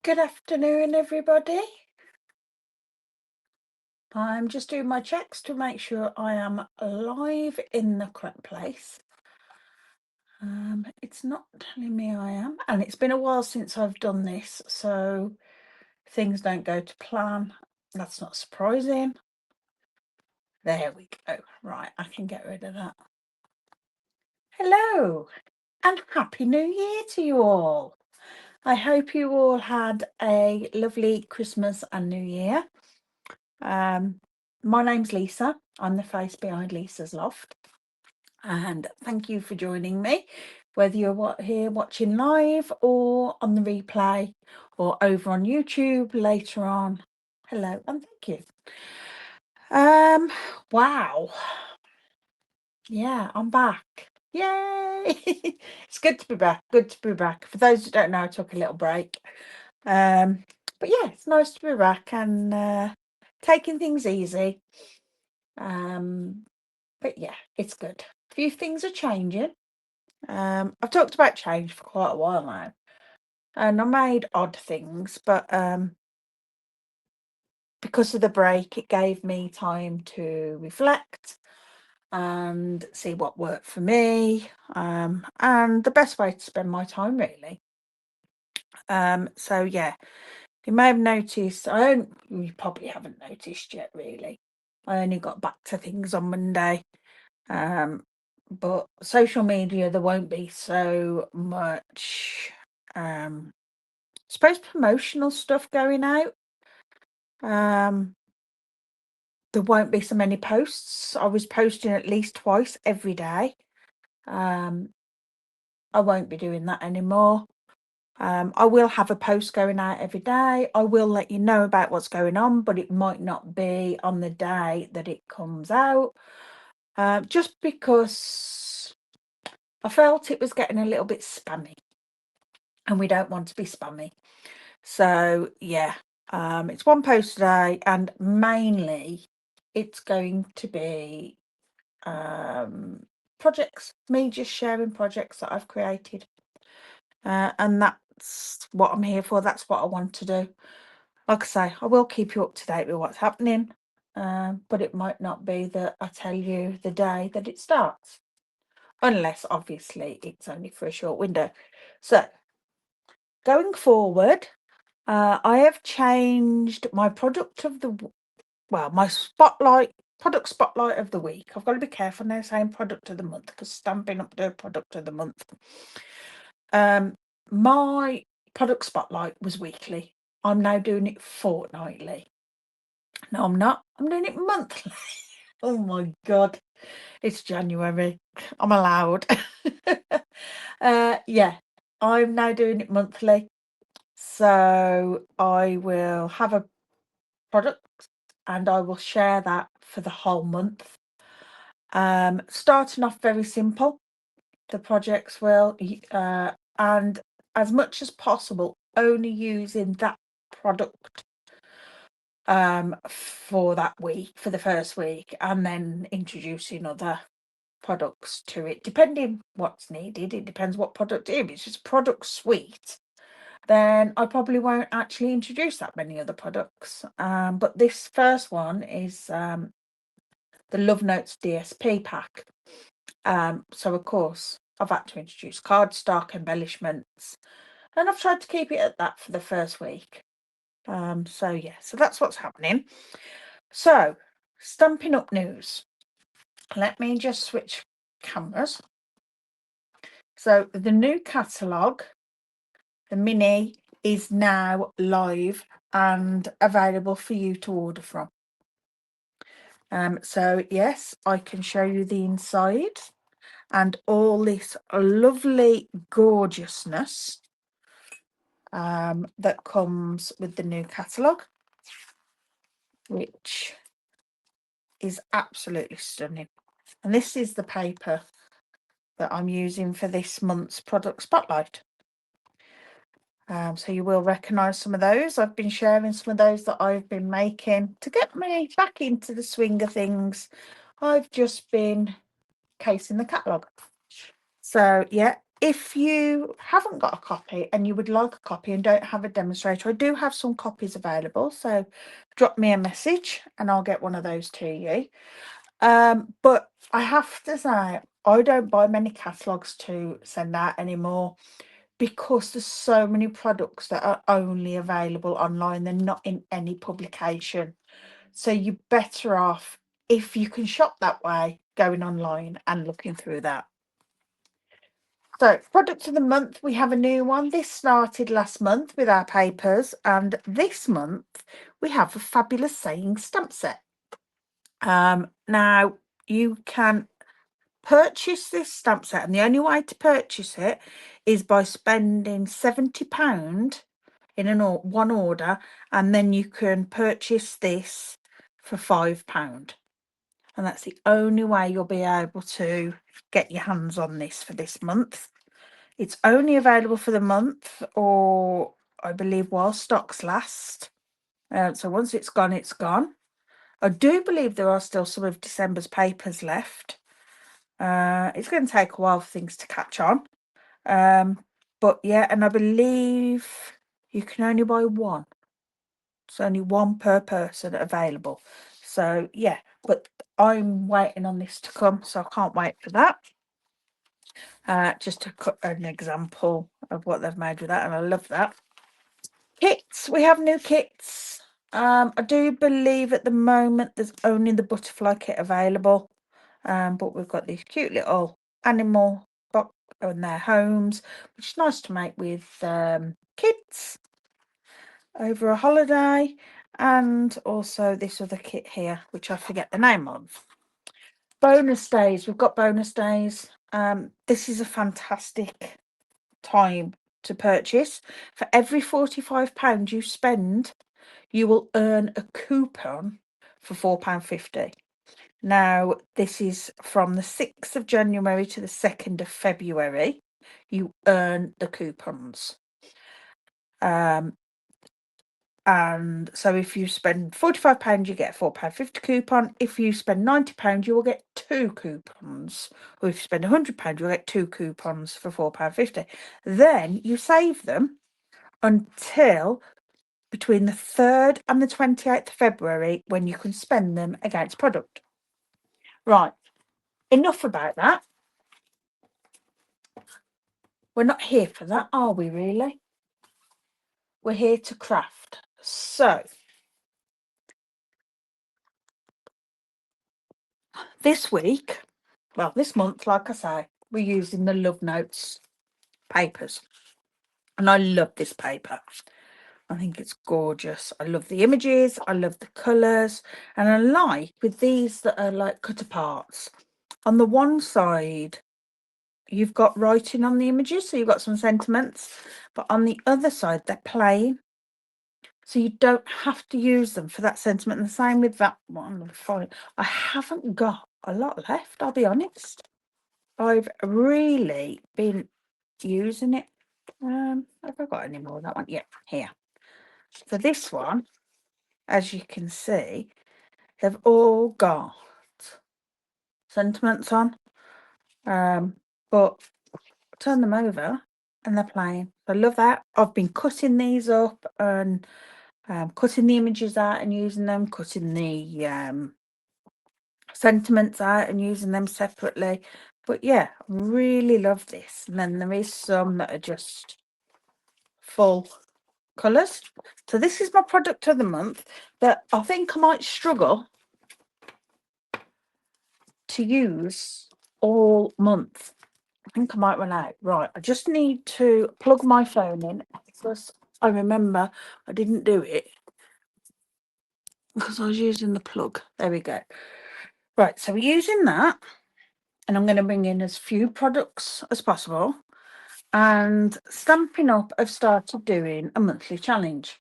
Good afternoon, everybody. I'm just doing my checks to make sure I am live in the correct place. It's not telling me I am, and it's been a while since I've done this, so things don't go to plan. That's not surprising. There we go. Right, I can get rid of that. Hello, and Happy New Year to you all. I hope you all had a lovely Christmas and New Year. My name's Lisa. I'm the face behind Lisa's Loft. And thank you for joining me, whether you're here watching live or on the replay or over on YouTube later on. Hello and thank you. Wow. Yeah, I'm back. Yay! It's good to be back. Good to be back. For those who don't know, I took a little break. But yeah, it's nice to be back and taking things easy. But yeah, it's good. A few things are changing. I've talked about change for quite a while now, and I made odd things, but because of the break, it gave me time to reflect and see what worked for me, and the best way to spend my time, really. So yeah, you may have noticed, you probably haven't noticed yet, really. I only got back to things on Monday. But social media, there won't be so much, I suppose, promotional stuff going out. There won't be so many posts. I was posting at least twice every day. I won't be doing that anymore. I will have a post going out every day. I will let you know about what's going on, but it might not be on the day that it comes out. Just because I felt it was getting a little bit spammy, and we don't want to be spammy. So yeah, it's one post a day, and mainly it's going to be projects, me just sharing projects that I've created, and that's what I'm here for. That's what I want to do. Like I say, I will keep you up to date with what's happening, but it might not be that I tell you the day that it starts, unless obviously it's only for a short window. So going forward, I have changed my product of the my product spotlight of the week. I've got to be careful now saying product of the month because Stampin Up do product of the month. My product spotlight was weekly. I'm now doing it fortnightly. No, I'm not. I'm doing it monthly. Oh my God. It's January. I'm allowed. Yeah, I'm now doing it monthly. So I will have a product and I will share that for the whole month. Starting off very simple, the projects will, and as much as possible, only using that product for that week, for the first week, and then introducing other products to it, depending what's needed. It depends what product it is. If it's just product suite, then I probably won't actually introduce that many other products. But this first one is the Love Notes DSP pack. So of course I've had to introduce cardstock, embellishments, and I've tried to keep it at that for the first week. So yeah, so that's what's happening. So Stampin' Up news. Let me just switch cameras. So the new catalogue, the mini, is now live and available for you to order from. So yes, I can show you the inside and all this lovely gorgeousness that comes with the new catalogue, which is absolutely stunning. And this is the paper that I'm using for this month's product spotlight. So you will recognise some of those. I've been sharing some of those that I've been making to get me back into the swing of things. I've just been casing the catalogue. So yeah, if you haven't got a copy and you would like a copy and don't have a demonstrator, I do have some copies available. So drop me a message and I'll get one of those to you. But I have to say, I don't buy many catalogues to send out anymore because there's so many products that are only available online. They're not in any publication. So you're better off, if you can shop that way, going online and looking through that. So, product of the month, we have a new one. This started last month with our papers, and this month we have a fabulous saying stamp set. Now you can purchase this stamp set, and the only way to purchase it is by spending £70 in one order, and then you can purchase this for £5. And that's the only way you'll be able to get your hands on this for this month. It's only available for the month, or I believe while stocks last. So once it's gone, it's gone. I do believe there are still some of December's papers left. It's going to take a while for things to catch on. But yeah, and I believe you can only buy one. It's only one per person available. So yeah, but I'm waiting on this to come, so I can't wait for that. Just to cut an example of what they've made with that, and I love that. Kits, we have new kits. I do believe at the moment there's only the butterfly kit available, but we've got these cute little animal box in their homes, which is nice to make with kids over a holiday, and also this other kit here, which I forget the name of. Bonus days, we've got bonus days. This is a fantastic time to purchase. For every £45 you spend, you will earn a coupon for £4.50. Now, this is from the 6th of January to the 2nd of February. You earn the coupons. And so if you spend £45, you get a £4.50 coupon. If you spend £90, you will get 2 coupons. Or if you spend £100, you'll get 2 coupons for £4.50. Then you save them until between the 3rd and the 28th of February, when you can spend them against product. Right, enough about that. We're not here for that, are we really? We're here to craft. So this week, well, this month, like I say, we're using the Love Notes papers. And I love this paper. I think it's gorgeous. I love the images. I love the colours. And I like with these that are like cut aparts. On the one side, you've got writing on the images, so you've got some sentiments. But on the other side, they're plain. So you don't have to use them for that sentiment. And the same with that one. I haven't got a lot left, I'll be honest. I've really been using it. Have I got any more of that one? Yeah, here. So this one, as you can see, they've all got sentiments on. But turn them over and they're plain. I love that. I've been cutting these up and cutting the images out and using them, cutting the sentiments out and using them separately. But yeah, really love this. And then there is some that are just full colours. So this is my product of the month that I think I might struggle to use all month. I think I might run out. Right, I just need to plug my phone in because I remember I didn't do it because I was using the plug. There we go. Right, so we're using that, and I'm going to bring in as few products as possible. And Stampin' Up have started doing a monthly challenge.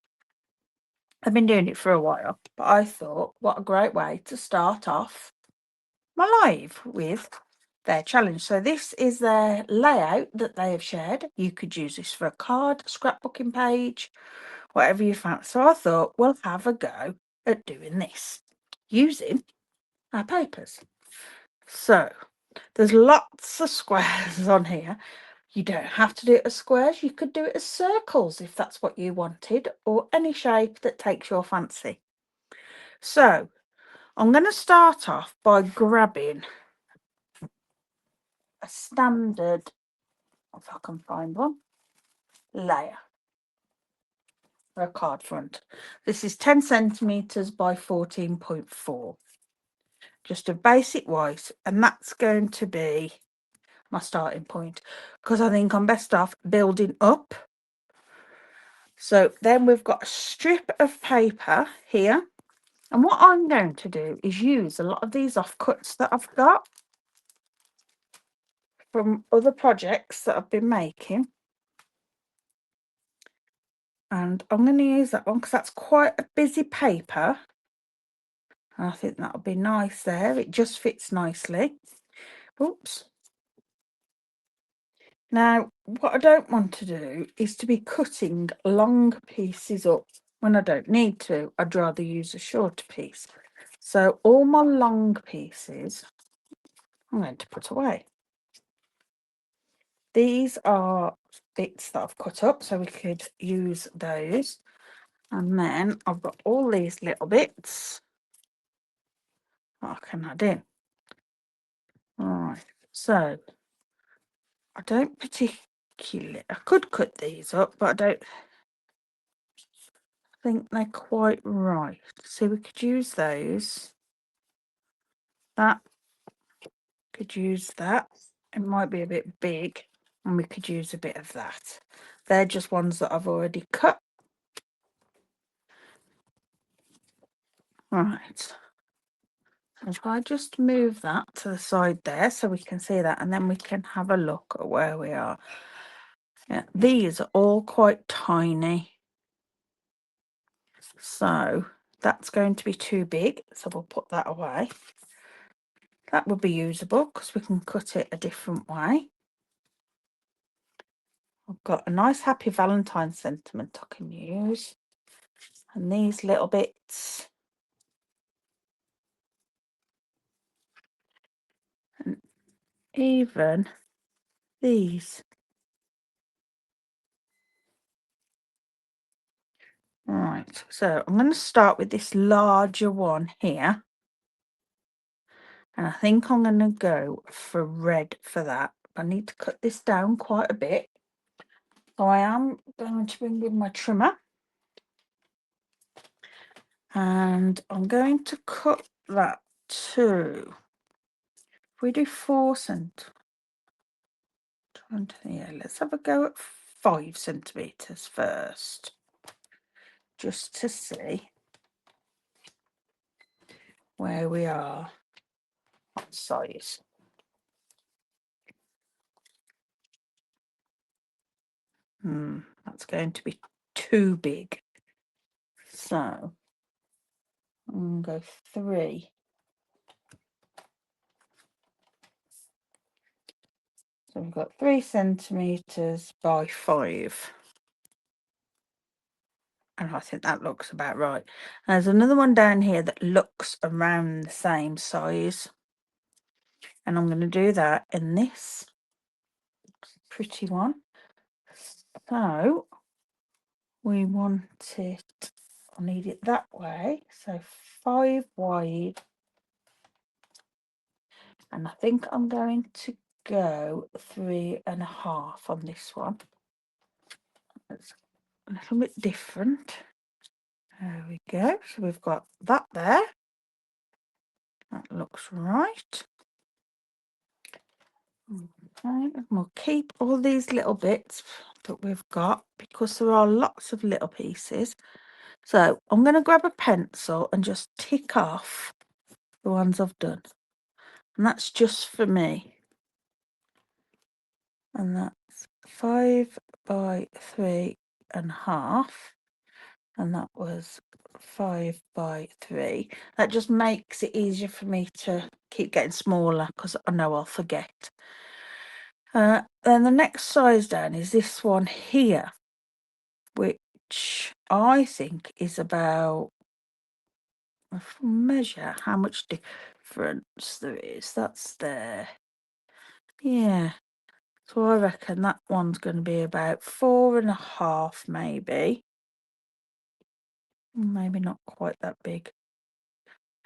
I've been doing it for a while, but I thought, what a great way to start off my live with their challenge. So this is their layout that they have shared. You could use this for a card, scrapbooking page, whatever you fancy. So I thought, we'll have a go at doing this using our papers. So there's lots of squares on here. You don't have to do it as squares. You could do it as circles if that's what you wanted, or any shape that takes your fancy. So I'm going to start off by grabbing a standard, if I can find one, layer for a card front. This is 10 centimeters by 14.4. Just a basic white, and that's going to be my starting point, because I think I'm best off building up. So then we've got a strip of paper here, and what I'm going to do is use a lot of these offcuts that I've got from other projects that I've been making, and I'm going to use that one because that's quite a busy paper. I think that'll be nice there. It just fits nicely. Oops. Now, what I don't want to do is to be cutting long pieces up when I don't need to. I'd rather use a shorter piece. So all my long pieces I'm going to put away. These are bits that I've cut up, so we could use those. And then I've got all these little bits that I can add in. All right, so I don't particularly, I could cut these up, but I don't think they're quite right. So we could use those. That, could use that. It might be a bit big, and we could use a bit of that. They're just ones that I've already cut. Right. If I just move that to the side there so we can see that, and then we can have a look at where we are. Yeah, these are all quite tiny. So that's going to be too big, so we'll put that away. That would be usable because we can cut it a different way. I've got a nice Happy Valentine's sentiment I can use. And these little bits. And even these. Right, so I'm going to start with this larger one here. And I think I'm going to go for red for that. I need to cut this down quite a bit. So I am going to bring in my trimmer. And I'm going to cut that to, if we do 4 centimeters, yeah, let's have a go at 5 centimeters first, just to see where we are on size. That's going to be too big. So I'm going to go 3. So we've got 3 centimeters by 5. And I think that looks about right. There's another one down here that looks around the same size. And I'm going to do that in this pretty one. So we want it, I need it that way. So 5 wide. And I think I'm going to go 3.5 on this one. It's a little bit different. There we go. So we've got that there. That looks right. Okay, and we'll keep all these little bits that we've got because there are lots of little pieces. So I'm going to grab a pencil and just tick off the ones I've done. And that's just for me. And that's 5 by 3.5. And that was 5 by 3. That just makes it easier for me to keep getting smaller because I know I'll forget. Then the next size down is this one here, which I think is about, if we measure how much difference there is, that's there. Yeah, it's So I reckon that one's going to be about 4.5 maybe. Maybe not quite that big.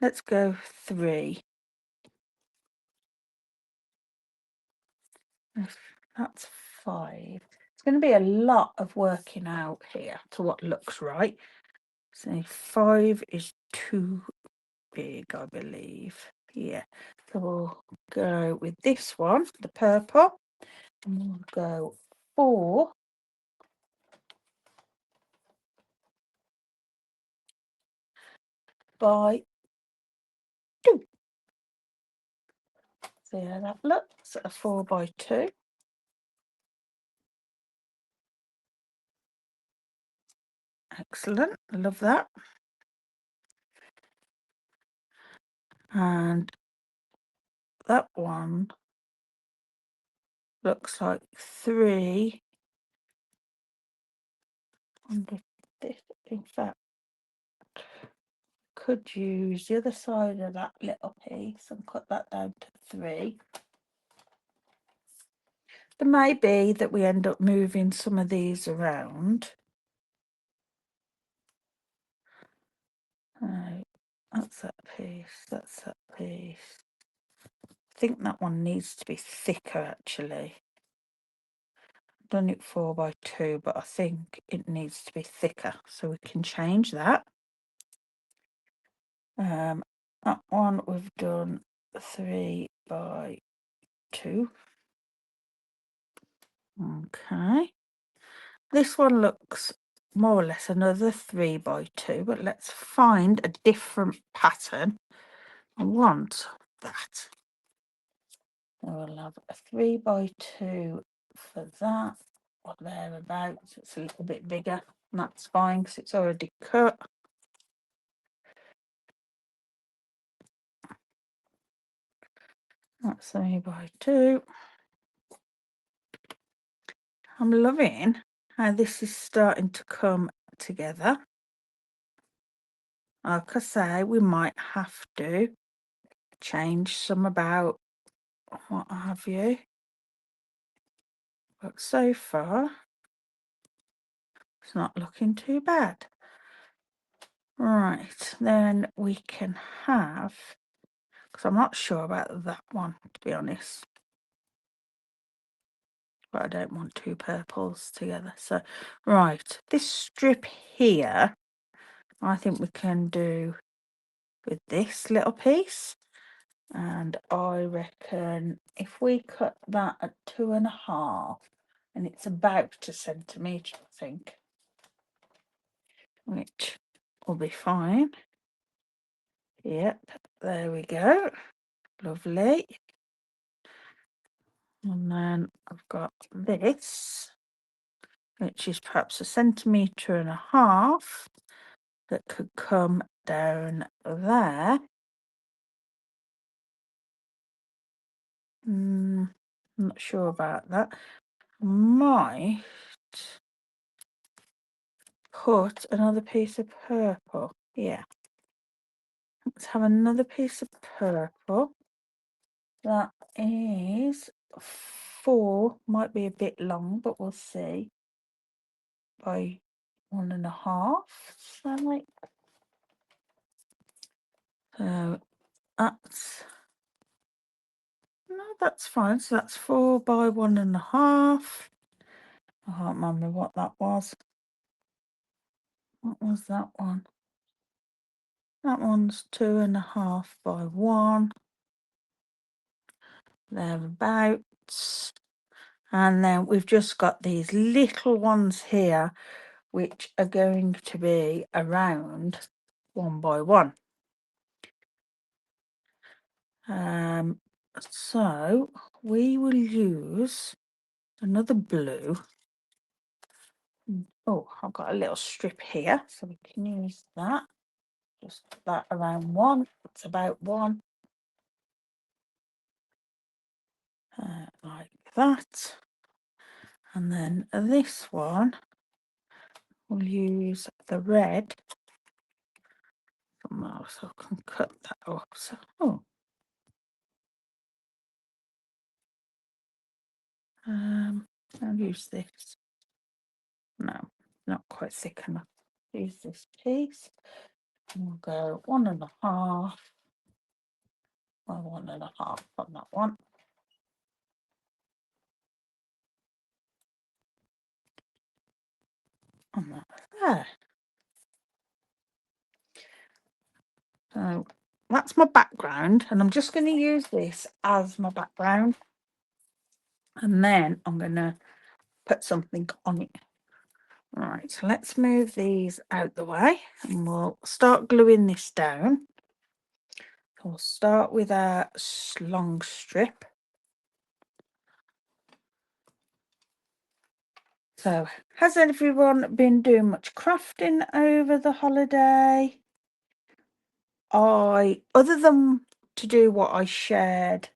Let's go 3. That's 5. It's going to be a lot of working out here to what looks right. So 5 is too big, I believe. Yeah. So we'll go with this one, the purple. And we'll go 4 by 2. See how that looks? A 4 by 2. Excellent. I love that. And that one looks like 3. In fact, could use the other side of that little piece and cut that down to 3. There may be that we end up moving some of these around. Right, that's that piece, that's that piece. I think that one needs to be thicker actually. I've done it 4 by 2, but I think it needs to be thicker, so we can change that. That one we've done 3 by 2. Okay. This one looks more or less another 3 by 2, but let's find a different pattern. I want that. We'll have a 3 by 2 for that, or thereabouts. It's a little bit bigger, and that's fine because it's already cut. That's 3 by 2. I'm loving how this is starting to come together. Like I say, we might have to change some about what have you. But so far, it's not looking too bad. Right, then we can have, because I'm not sure about that one, to be honest. But I don't want 2 purples together. So, right, this strip here, I think we can do with this little piece. And I reckon if we cut that at 2.5, and it's about a centimetre, I think, which will be fine. Yep, there we go. Lovely. And then I've got this, which is perhaps 1.5 centimetres that could come down there. I'm not sure about that. Might put another piece of purple. Yeah. Let's have another piece of purple. That is 4, might be a bit long, but we'll see. By 1.5. So like, so that's, no, that's fine. So that's 4 by 1.5. I can't remember what that was. What was that one? That one's 2.5 by 1. Thereabouts. And then we've just got these little ones here, which are going to be around 1 by 1. So we will use another blue. Oh, I've got a little strip here, so we can use that. Just put that around 1. It's about 1. Like that. And then this one, we'll use the red. So I can cut that off. So, oh. I'll use this. No, not quite thick enough. Use this piece. And we'll go 1.5 by 1.5 on that one. And that there. So that's my background, and I'm just going to use this as my background, and then I'm going to put something on it. Right, so let's move these out the way, and we'll start gluing this down. We'll start with a long strip. So, has everyone been doing much crafting over the holiday? Other than to do what I shared,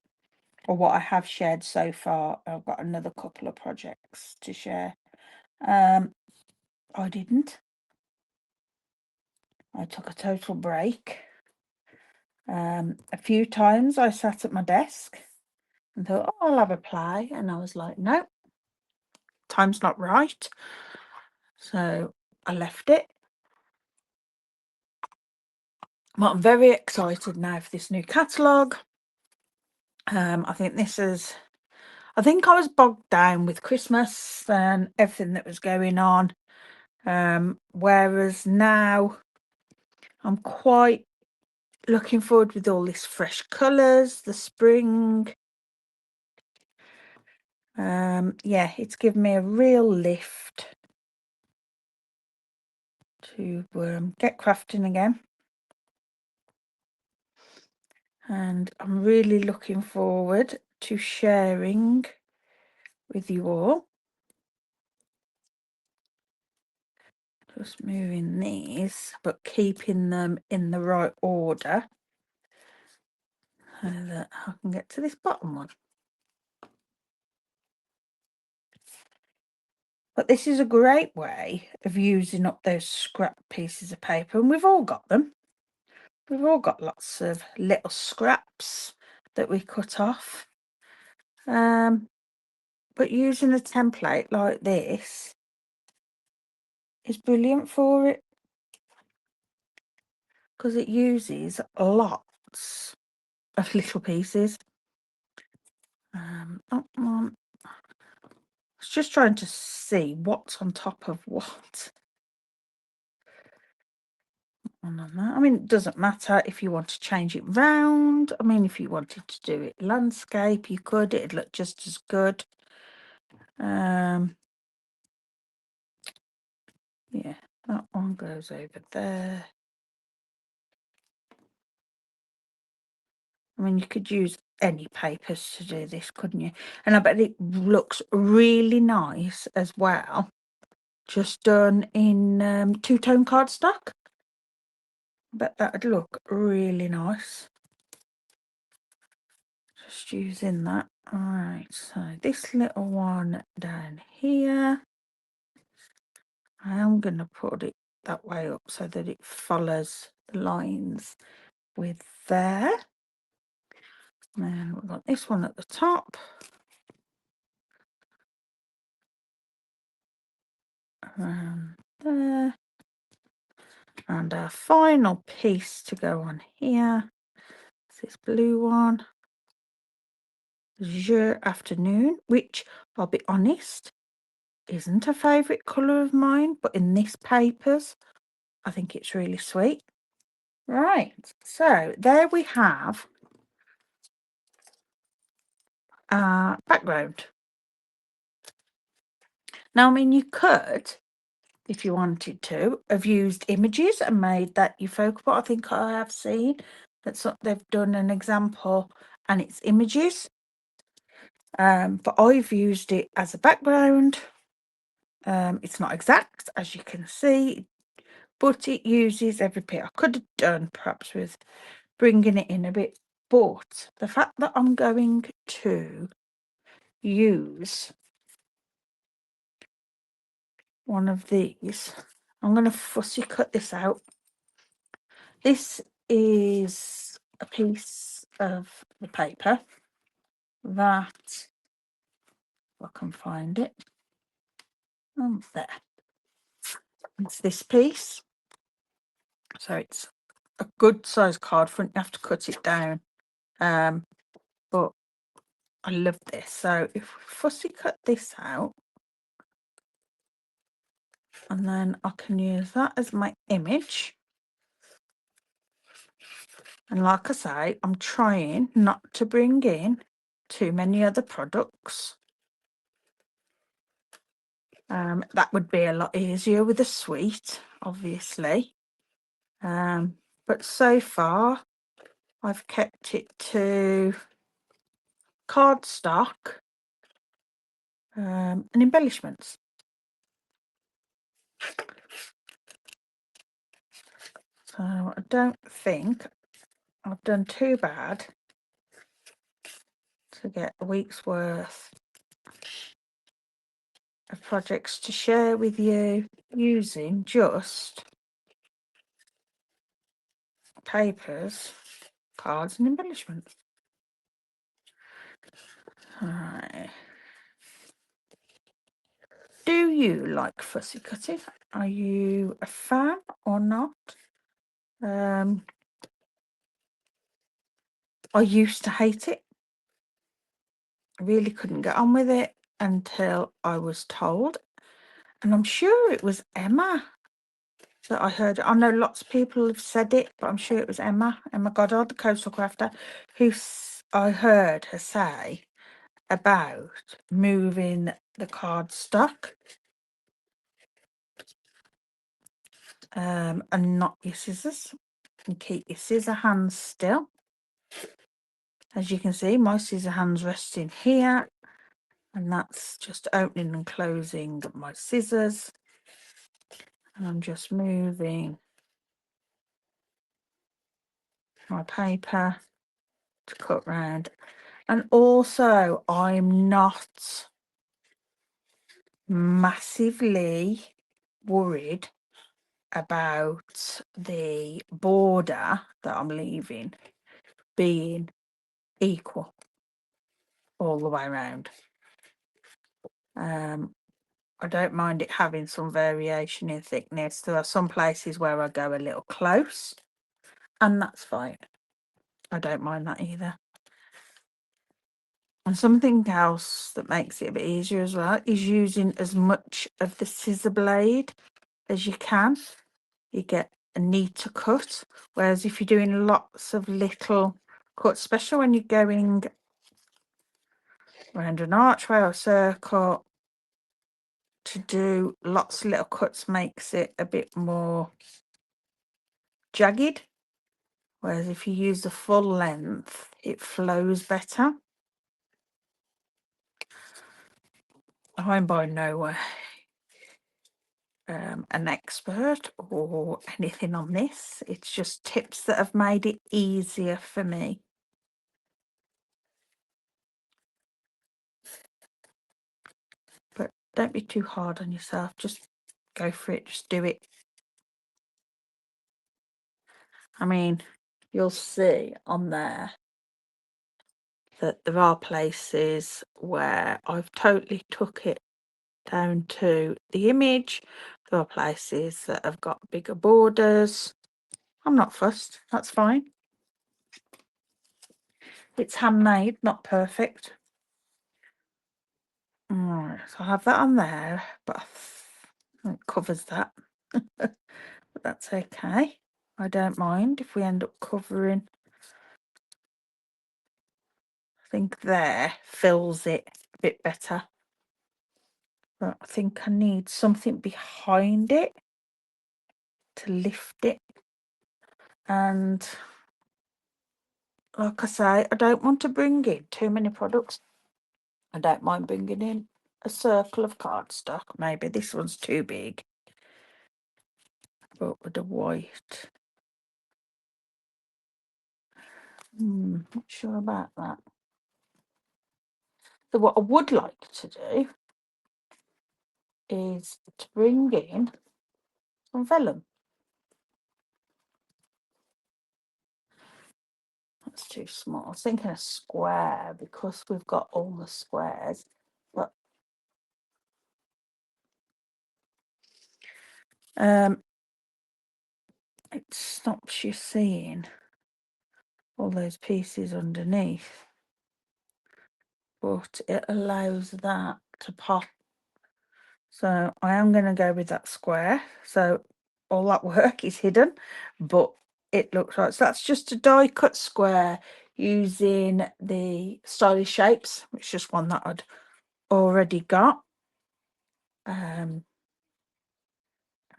or what I have shared so far, I've got another couple of projects to share. I didn't. I took a total break. A few times I sat at my desk and thought, oh, I'll have a play. And I was like, no, time's not right. So I left it. But I'm very excited now for this new catalogue. I think I was bogged down with Christmas and everything that was going on. Whereas now I'm quite looking forward with all this fresh colours, the spring. Yeah, it's given me a real lift to get crafting again. And I'm really looking forward to sharing with you all. Just moving these, but keeping them in the right order so that I can get to this bottom one. But this is a great way of using up those scrap pieces of paper, and we've all got them. We've all got lots of little scraps that we cut off. But using a template like this is brilliant for it, because it uses lots of little pieces. I was just trying to see what's on top of what. I mean, it doesn't matter if you want to change it round. I mean, if you wanted to do it landscape, you could. It'd look just as good. Yeah, that one goes over there. I mean, you could use any papers to do this, couldn't you? And I bet it looks really nice as well, just done in two-tone cardstock. I bet that would look really nice. Just using that. All right, so this little one down here, I am going to put it that way up so that it follows the lines with there. And then we've got this one at the top. Around there. And our final piece to go on here is this blue one. Jour Afternoon, which, I'll be honest, isn't a favourite colour of mine, but in this papers, I think it's really sweet. Right, so there we have our background. Now, I mean, you could, if you wanted to, have used images and made that your focal point. I think I have seen that they've done an example and it's images. But I've used it as a background. It's not exact, as you can see, but it uses every bit. I could have done perhaps with bringing it in a bit, but the fact that I'm going to use one of these, I'm going to fussy cut this out. This is a piece of the paper that, if I can find it, There. It's this piece. So it's a good size card front. You have to cut it down. But I love this. So if we fussy cut this out, and then I can use that as my image. And like I say, I'm trying not to bring in too many other products. That would be a lot easier with a suite, obviously. But so far, I've kept it to cardstock and embellishments. So I don't think I've done too bad to get a week's worth of projects to share with you using just papers, cards and embellishments. Right. Do you like fussy cutting? Are you a fan or not? I used to hate it. I really couldn't get on with it until I was told. And I'm sure it was Emma that I heard. I know lots of people have said it, but I'm sure it was Emma Goddard, the coastal crafter, who I heard her say about moving the cardstock and not your scissors, and keep your scissor hands still. As you can see, my scissor hands resting here, and that's just opening and closing my scissors. And I'm just moving my paper to cut round. And also, I'm not massively worried about the border that I'm leaving being equal all the way around. I don't mind it having some variation in thickness. There are some places where I go a little close, and that's fine. I don't mind that either. And something else that makes it a bit easier as well is using as much of the scissor blade as you can. You get a neater cut. Whereas if you're doing lots of little cuts, especially when you're going around an archway or circle, to do lots of little cuts makes it a bit more jagged. Whereas if you use the full length, it flows better. I'm by no way an expert or anything on this. It's just tips that have made it easier for me. But don't be too hard on yourself. Just go for it. Just do it. I mean, you'll see on there that there are places where I've totally took it down to the image. There are places that have got bigger borders. I'm not fussed. That's fine. It's handmade, not perfect. Alright, so I have that on there, but it covers that. But that's okay. I don't mind if we end up covering. I think there fills it a bit better. But I think I need something behind it to lift it. And like I say, I don't want to bring in too many products. I don't mind bringing in a circle of cardstock. Maybe this one's too big. But with the white. Not sure about that. So what I would like to do is to bring in some vellum. That's too small. I was thinking a square because we've got all the squares. But It stops you seeing all those pieces underneath, but it allows that to pop. So I am going to go with that square. So all that work is hidden, but it looks like, so that's just a die cut square using the Stylish Shapes, which is just one that I'd already got. And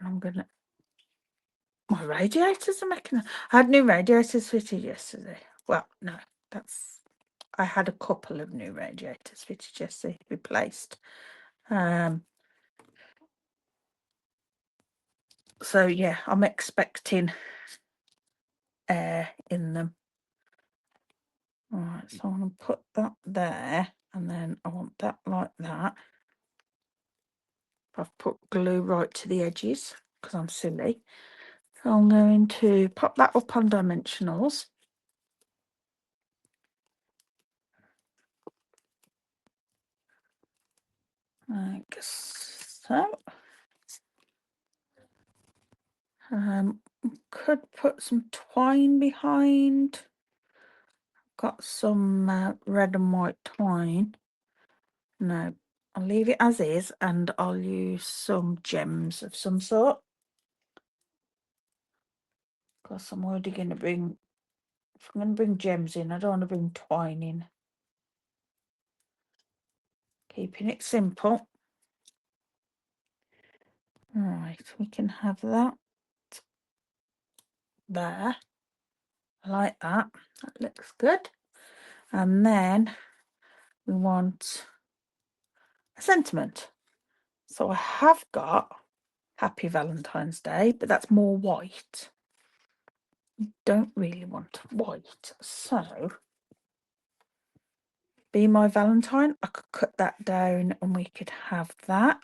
I'm gonna, my radiators are making, I had new radiators fitted yesterday. Well, no, that's, I had a couple of new radiators fitted yesterday, replaced. So yeah, I'm expecting air in them. All right, so I'm going to put that there, and then I want that like that. I've put glue right to the edges because I'm silly. So I'm going to pop that up on dimensionals. Like so. Could put some twine behind. Got some red and white twine. No, I'll leave it as is, and I'll use some gems of some sort. Because I'm already going to bring, if I'm going to bring gems in, I don't want to bring twine in. Keeping it simple. Right, we can have that there. I like that. That looks good. And then we want a sentiment. So I have got Happy Valentine's Day, but that's more white. Don't really want white. So Be My Valentine, I could cut that down and we could have that.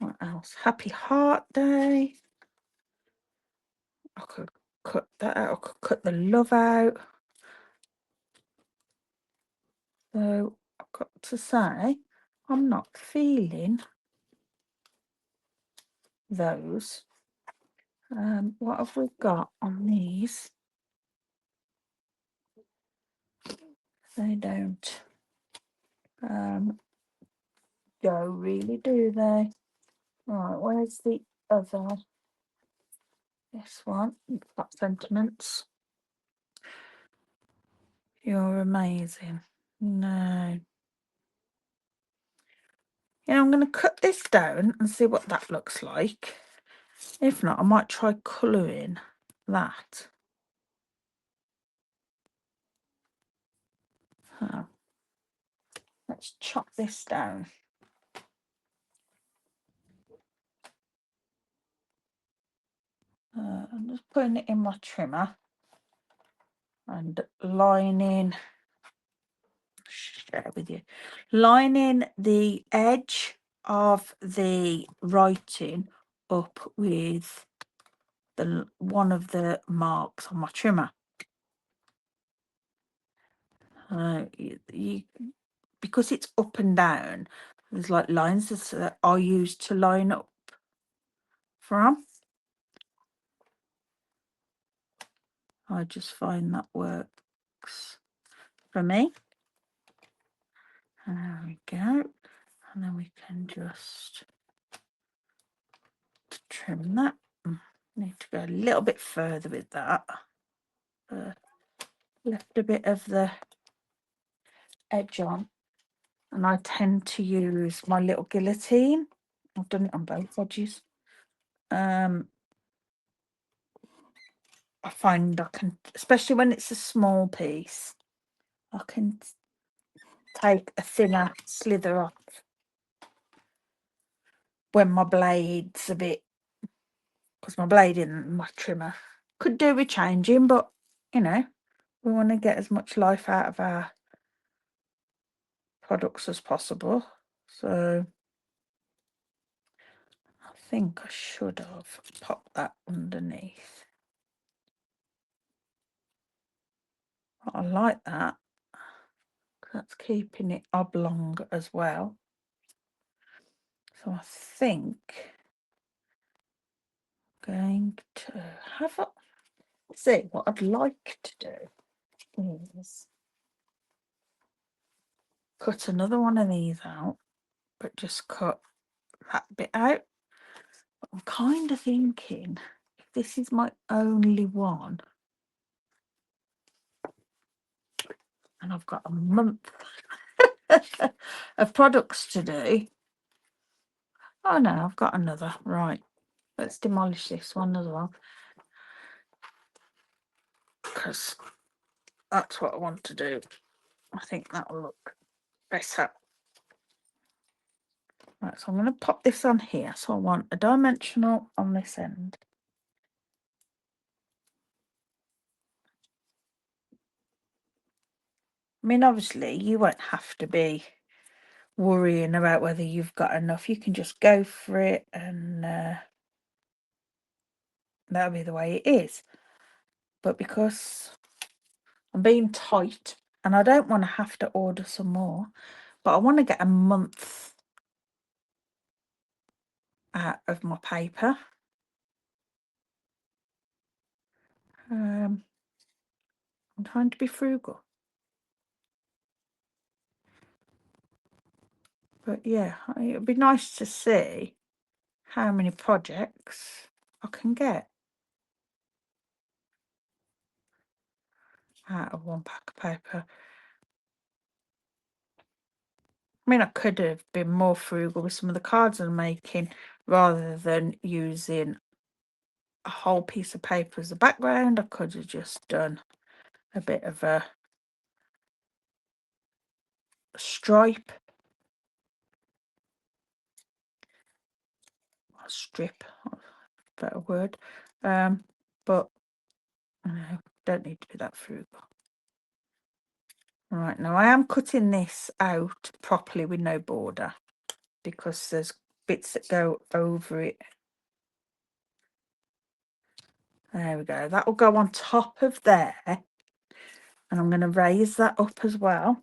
What else? Happy Heart Day. I could cut that out. I could cut the love out. So I've got to say, I'm not feeling those. What have we got on these? They don't go really, do they? Right, where's the other? This one, got sentiments. You're amazing. No. Yeah, I'm going to cut this down and see what that looks like. If not, I might try colouring that. Oh. Let's chop this down. I'm just putting it in my trimmer and lining, share with you, lining the edge of the writing up with the one of the marks on my trimmer. Because it's up and down, there's like lines that I use to line up from. I just find that works for me. There we go. And then we can just trim that. Need to go a little bit further with that. Left a bit of the edge on. And I tend to use my little guillotine. I've done it on both edges. I find I can, especially when it's a small piece, I can take a thinner slither off when my blade's a bit, because my blade in my trimmer could do with changing, but you know, we want to get as much life out of our products as possible. So I think I should have popped that underneath. I like that. That's keeping it oblong as well. So I think Going to have a see what I'd like to do is cut another one of these out, but just cut that bit out. I'm kind of thinking if this is my only one and I've got a month of products to do. Oh no, I've got another. Right, let's demolish this one as well, because that's what I want to do. I think that will look better. Right, so I'm going to pop this on here. So I want a dimensional on this end. I mean, obviously, you won't have to be worrying about whether you've got enough. You can just go for it, and that'll be the way it is. But because I'm being tight, and I don't want to have to order some more, but I want to get a month out of my paper. I'm trying to be frugal. But yeah, it would be nice to see how many projects I can get out of one pack of paper. I mean, I could have been more frugal with some of the cards I'm making rather than using a whole piece of paper as a background. I could have just done a bit of a stripe, a strip, better word. But no, don't need to be that frugal. Right, now I am cutting this out properly with no border because there's bits that go over it. There we go. That will go on top of there. And I'm going to raise that up as well.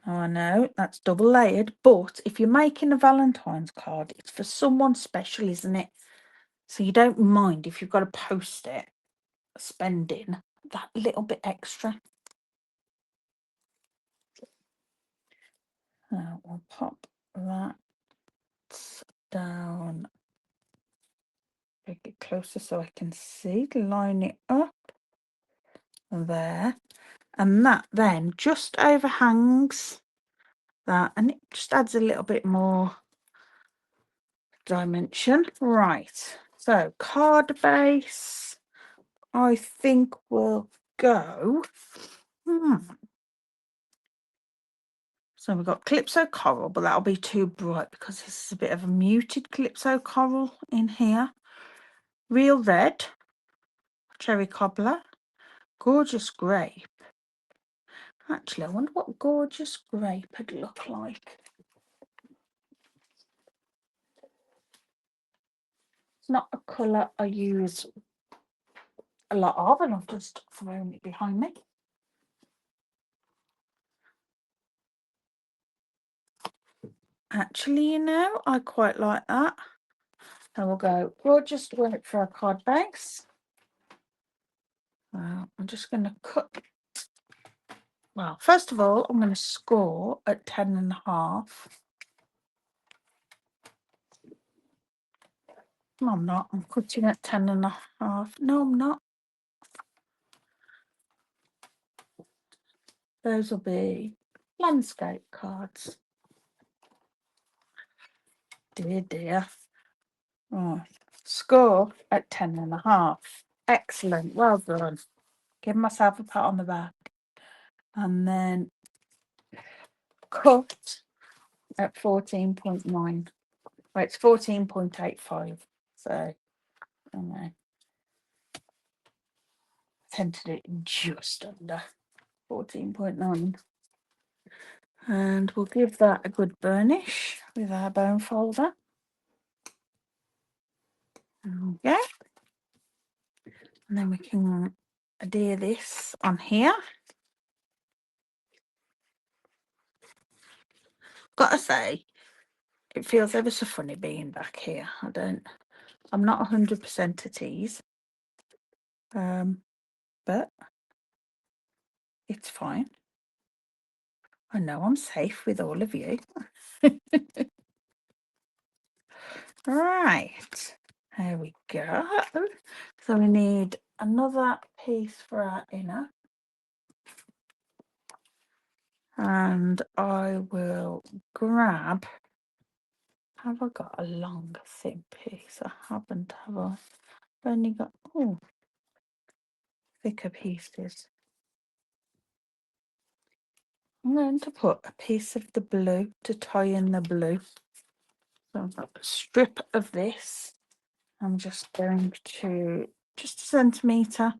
Oh, I know, that's double layered. But if you're making a Valentine's card, it's for someone special, isn't it? So you don't mind if you've got to post it, spending that little bit extra. Now we'll pop that down. Make it closer so I can see. Line it up there. And that then just overhangs that, and it just adds a little bit more dimension. Right, so card base I think will go. So we've got Calypso Coral, but that'll be too bright because this is a bit of a muted Calypso Coral in here. Real Red, Cherry Cobbler, Gorgeous Grape. Actually, I wonder what Gorgeous Grape would look like. It's not a colour I use a lot of, and I've just thrown it behind me. Actually, you know, I quite like that. And we'll go Gorgeous Grape for our card base. I'm just going to cut. Well, first of all, I'm going to score at 10.5. No, I'm not. I'm cutting at 10.5. No, I'm not. Those will be landscape cards. Dear, dear. Right. Score at 10.5. Excellent. Well done. Give myself a pat on the back. And then cut at 14.9. Well, it's 14.85. So, I don't know. I tend to do it just under 14.9. And we'll give that a good burnish with our bone folder. Okay. And then we can adhere this on here. Gotta say, It feels ever so funny being back here. I'm not 100% at ease. But it's fine. I know I'm safe with all of you. Right, there we go. So we need another piece for our inner. And I will grab, have I got a long thin piece? I haven't, have I? I've only got, oh, thicker pieces. I'm going to put a piece of the blue to tie in the blue. So I've got a strip of this. I'm just going to, just a centimetre,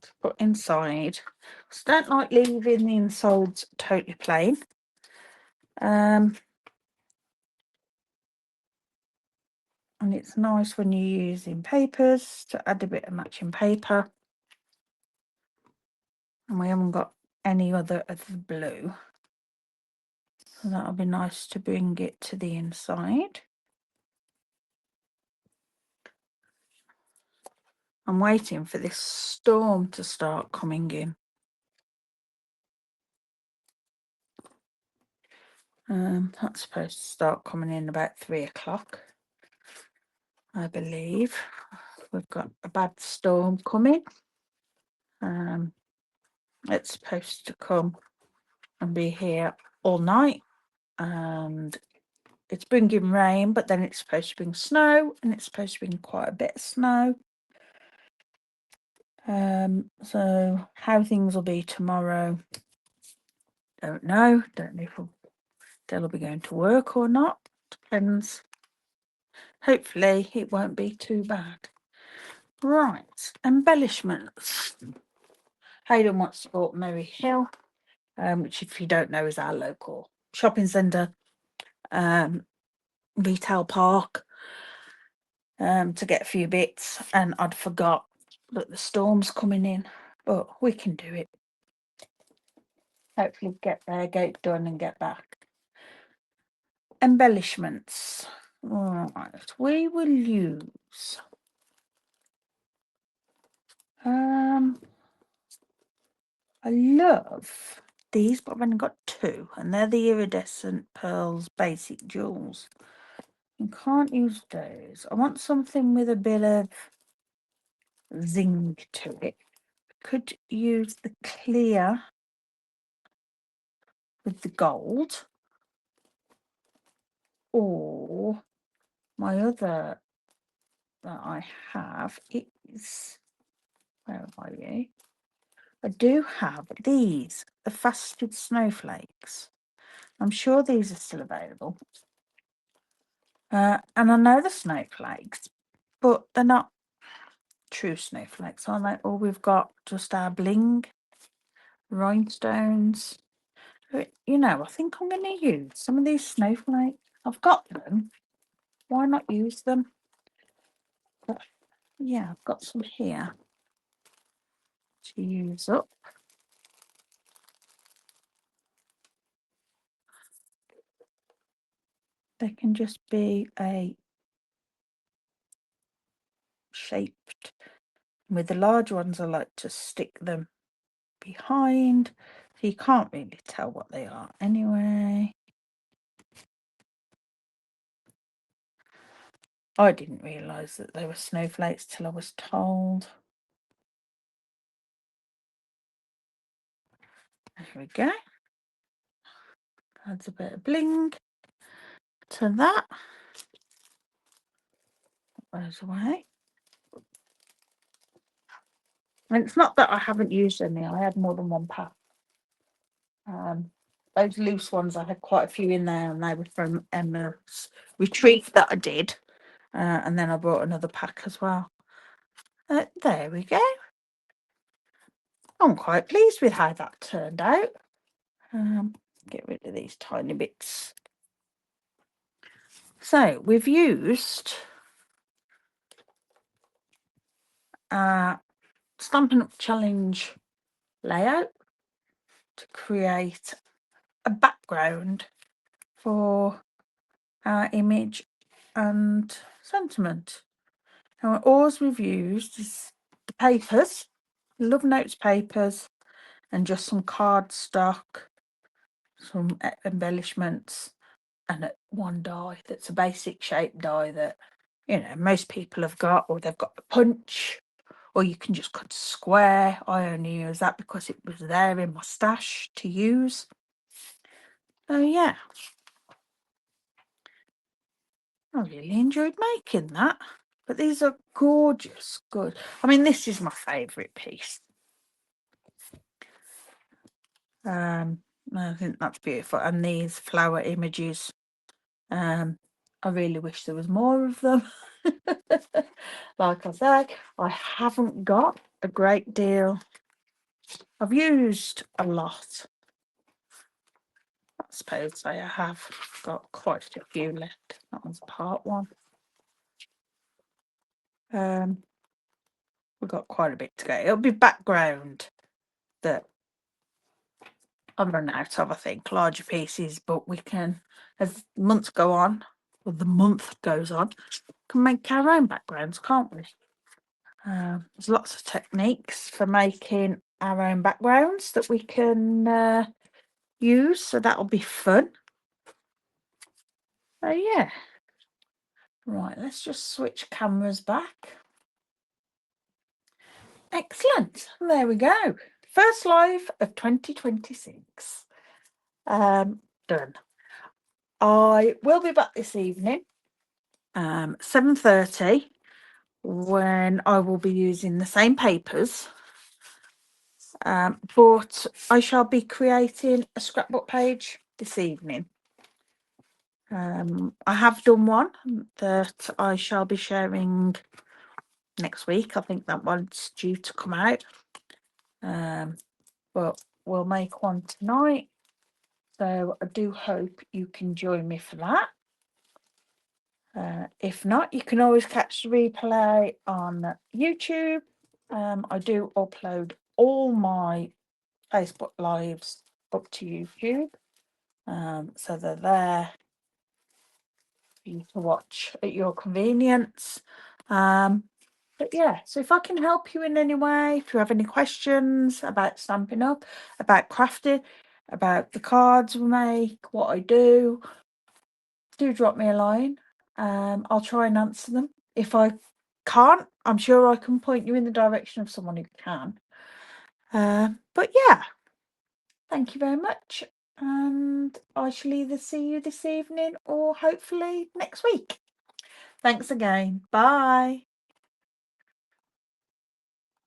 to put inside. So I don't like leaving the insides totally plain. And it's nice when you're using papers to add a bit of matching paper. And we haven't got any other of the blue. So that'll be nice to bring it to the inside. I'm waiting for this storm to start coming in. That's supposed to start coming in about 3 o'clock, I believe. We've got a bad storm coming. It's supposed to come and be here all night, and it's bringing rain, but then it's supposed to bring snow, and it's supposed to bring quite a bit of snow. So how things will be tomorrow, don't know. Don't know if they'll be going to work or not. Depends. Hopefully it won't be too bad. Right, embellishments. Hayden wants to go up Merry Hill, which, if you don't know, is our local shopping centre, retail park, to get a few bits. And I'd forgot that the storm's coming in, but we can do it. Hopefully get there, get it done and get back. Embellishments. Right, we will use I love these, but I've only got 2, and they're the iridescent pearls basic jewels. You can't use those. I want something with a bit of zing to it. Could use the clear with the gold, or my other that I have is, where are you? I do have these, the faceted snowflakes. I'm sure these are still available. And I know the snowflakes, but they're not true snowflakes, are they? Or we've got just our bling rhinestones. You know, I think I'm going to use some of these snowflakes. I've got them. Why not use them? But yeah, I've got some here to use up. They can just be a shaped. With the large ones, I like to stick them behind, so you can't really tell what they are anyway. I didn't realise that they were snowflakes till I was told. There we go. Adds a bit of bling to that. Put those away. And it's not that I haven't used any. I had more than one pack. Those loose ones, I had quite a few in there, and they were from Emma's retreat that I did. And then I brought another pack as well. There we go. I'm quite pleased with how that turned out. Get rid of these tiny bits. So we've used Stampin' Up challenge layout to create a background for our image and sentiment. Now, all we've used is the papers, Love Notes papers, and just some cardstock, some embellishments, and one die that's a basic shape die that, you know, most people have got, or they've got the punch, or you can just cut a square. I only use that because it was there in my stash to use. So yeah, I really enjoyed making that. But these are gorgeous, good. I mean, this is my favourite piece. I think that's beautiful. And these flower images, I really wish there was more of them. Like I said, I haven't got a great deal. I've used a lot. I suppose I have got quite a few left. That one's part one. We've got quite a bit to go. It'll be background that I've run out of, I think, larger pieces, but we can, as months go on, or the month goes on, can make our own backgrounds, can't we? There's lots of techniques for making our own backgrounds that we can use, so that'll be fun. So yeah. Right, let's just switch cameras back. Excellent. There we go. First live of 2026. Done. I will be back this evening, 7:30, when I will be using the same papers, but I shall be creating a scrapbook page this evening. I have done one that I shall be sharing next week. I think that one's due to come out, but we'll make one tonight. So I do hope you can join me for that. If not, you can always catch the replay on YouTube. I do upload all my Facebook lives up to YouTube, so they're there for you to watch at your convenience. But yeah, so if I can help you in any way, if you have any questions about Stampin' Up, about crafting, about the cards we make, what I do drop me a line. I'll try and answer them. If I can't, I'm sure I can point you in the direction of someone who can. But yeah, thank you very much. And I shall either see you this evening or hopefully next week. Thanks again. Bye.